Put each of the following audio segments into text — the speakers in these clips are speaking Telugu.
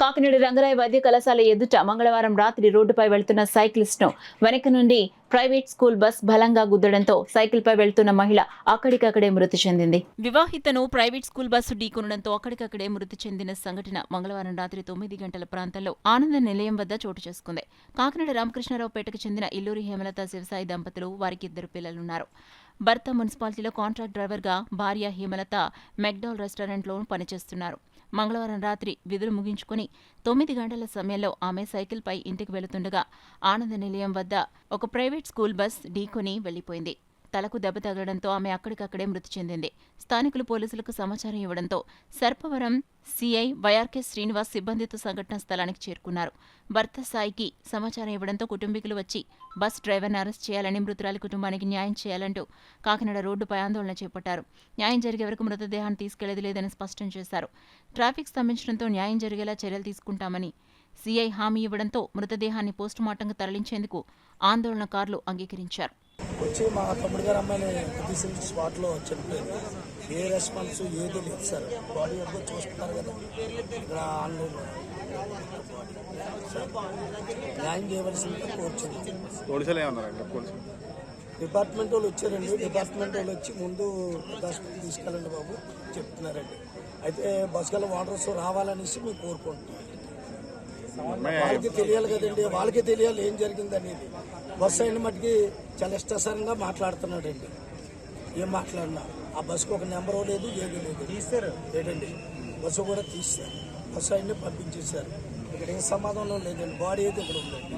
కాకినాడ రంగరాయ వైద్య కళాశాల ఎదుట మంగళవారం రాత్రి రోడ్డుపై వెళ్తున్న సైక్లిస్ట్ ను వెనక నుండి ప్రైవేట్ స్కూల్ బస్ బలంగా గుద్దడంతో సైకిల్ పై వెళ్తున్న మహిళ అక్కడికక్కడే మృతి చెందింది. వివాహితను ప్రైవేట్ స్కూల్ బస్సు ఢీకొనడంతో అక్కడికక్కడే మృతి చెందిన సంఘటన మంగళవారం రాత్రి 9 గంటల ప్రాంతంలో ఆనంద నిలయం వద్ద చోటు చేసుకుంది. కాకినాడ రామకృష్ణారావుపేటకు చెందిన ఇల్లూరి హేమలత శివసాయి దంపతులు, వారికి 2 పిల్లలున్నారు. భర్త మున్సిపాలిటీలో కాంట్రాక్ట్ డ్రైవర్గా, భార్య హేమలత మెక్డాల్ రెస్టారెంట్లో పనిచేస్తున్నారు. మంగళవారం రాత్రి విధులు ముగించుకుని 9 గంటల సమయంలో ఆమె సైకిల్పై ఇంటికి వెళుతుండగా ఆనంద నిలయం వద్ద ఒక ప్రైవేట్ స్కూల్ బస్ ఢీకొని వెళ్లిపోయింది. తలకు దెబ్బ తగలడంతో ఆమె అక్కడికక్కడే మృతి చెందింది. స్థానికులు పోలీసులకు సమాచారం ఇవ్వడంతో సర్పవరం సీఐ వైఆర్కే శ్రీనివాస్ సిబ్బందితో సంఘటనా స్థలానికి చేరుకున్నారు. భర్త సాయికి సమాచారం ఇవ్వడంతో కుటుంబీకులు వచ్చి బస్ డ్రైవర్ను అరెస్ట్ చేయాలని, మృతురాలి కుటుంబానికి న్యాయం చేయాలంటూ కాకినాడ రోడ్డుపై ఆందోళన చేపట్టారు. న్యాయం జరిగే వరకు మృతదేహాన్ని తీసుకెళ్లేది లేదని స్పష్టం చేశారు. ట్రాఫిక్ స్తంభించడంతో న్యాయం జరిగేలా చర్యలు తీసుకుంటామని సీఐ హామీ ఇవ్వడంతో మృతదేహాన్ని పోస్టుమార్టంకు తరలించేందుకు ఆందోళనకారులు అంగీకరించారు. వచ్చి మా తమ్ముడు గారు అమ్మాయిని తీసిన స్పాట్లో చనిపోయింది. ఏ రెస్పాన్స్ ఏది లేదు సార్. బాడీ వరకు చూస్తున్నారు కదా, ఇక్కడ ఆన్లైన్లో న్యాయం చేయవలసిందిగా కోరుచుంది. డిపార్ట్మెంట్ వాళ్ళు వచ్చారండి. డిపార్ట్మెంట్ వాళ్ళు వచ్చి ముందు హాస్పిటల్ తీసుకెళ్ళండి బాబు చెప్తున్నారండి. అయితే బస్ గల వాటర్స్ రావాలనేసి మేము కోరుకుంటున్నాం. వాళ్ళకి తెలియాలి కదండి, వాళ్ళకి తెలియాలి ఏం జరిగింది అనేది. బస్సు అయిన మట్టుకి చాలా ఇష్టసరంగా మాట్లాడుతున్నాడండి. ఏం మాట్లాడినా ఆ బస్సుకు ఒక నెంబర్ లేదు, ఏది లేదు. తీస్తారు ఏంటండి, బస్సు కూడా తీస్తారు. బస్సు అయిన పంపించేశారు. ఇక్కడ ఏం సమాధానం లేదండి. బాడీ అయితే ఇక్కడ ఉందండి.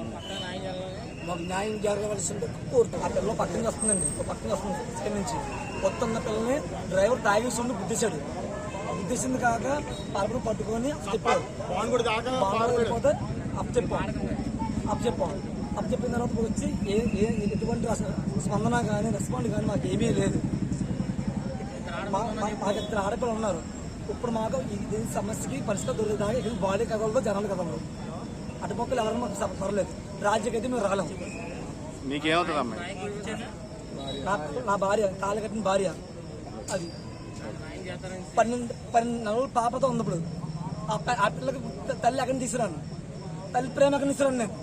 మాకు న్యాయం జరగవలసింది కోరుతాం. ఆ పిల్లలు పక్కన వస్తుందండి, పక్కన వస్తుంది ఇక్కడి నుంచి. కొత్త పిల్లల్ని డ్రైవర్ తాగేసి ఉండి గుద్దేశాడు. గుద్దేసింది కాక పరపరు పట్టుకొని చెప్పారు. చెప్పిన తర్వాత వచ్చి ఎటువంటి స్పందన కానీ రెస్పాండ్ కానీ మాకు ఏమీ లేదు. మాకు 2 ఆడపిల్లలు ఉన్నారు. ఇప్పుడు మాకు ఈ సమస్యకి పరిస్థితి దొరికిదాకా ఇక్కడ బాడీ కదలదు, జనాలు కదలరు. అటుపక్కలు ఎవరైనా మాకు పర్లేదు. రాజ్యకైతే మేము రాలేము. నా భార్య తాళి కట్టిన భార్య అది 12 నెలల పాపతో ఉన్నప్పుడు ఆ పిల్లకి తల్లి ఎక్కడిని తీసుకురాను, తల్లి ప్రేమ ఎక్కడిని తీసుకురాను నేను.